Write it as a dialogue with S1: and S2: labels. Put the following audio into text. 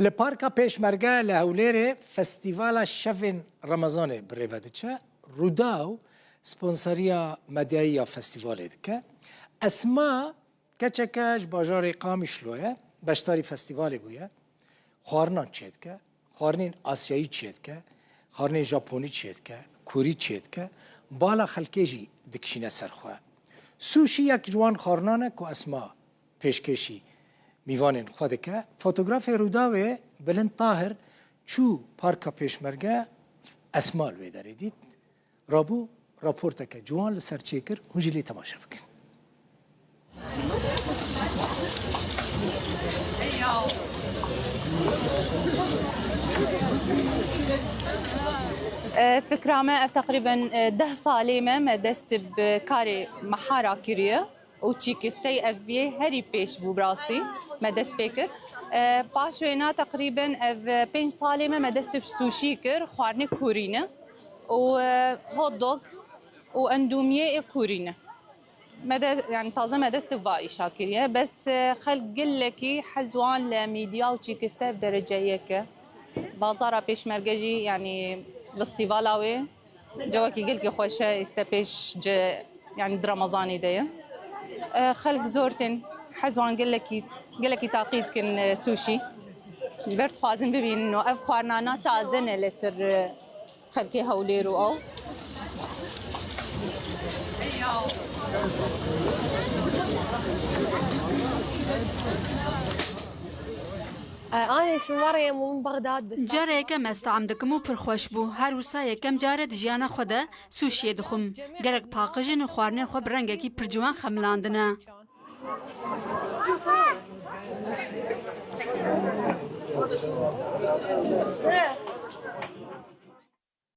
S1: لپارکا پیشمرگه لهولیر فستیوالا شفن رمضان بریودچه روداو سپانسریا مدیایی فستیوال دکه اسما کچکش باجار قامشلوه بشتاری فستیوالی بویه خوارنان چید که خوارنین آسیایی چید که خوارنین ژاپنی چید که کوری چید که بالا خلکیجی دکشینه سرخواه سوشی یک جوان خوارنانه که اسما پیشکشی میوانین خود که فوتوگراف روداوی بلند طاهر چو پارکا پیشمرگه اسمال ویداره دید رابو راپورتا که جوان لسر چیکر هنجلی تماشا بکن
S2: فكرة تقريبا 10 سالة ما دست بكاري محارة كريه وشي كفتي أفيه هري بيش بو براسي ما دست بكر باشوينا تقريبا 5 سالة ما دست بسوشي كر خوارني كورينا وهوت دوغ واندوميه كورينا مدى يعني تازه مدست باي شاكريه بس خلق لكي حزوان لميديا وشي كفته بدرجه هيك بازار بيش مرجي يعني فستيفالاوي جواكي قلكي خوشه استبيش يعني درامزاني ديه خلق زورتن حزوان قلكي تاقيد كن سوشي جبرت خوازن ببين انه اف خوارنانا تازن لسر خلقي هوليرو او
S3: أنا اسمي مريم ومن بغداد بس
S4: جاره یکم استعام دکمو پر خوش بو هر وسا یکم جاره دجیانا خوده سوشی دخم گرک پاقجن و خوارنه خو برنگه کی پر جوان خملاندنه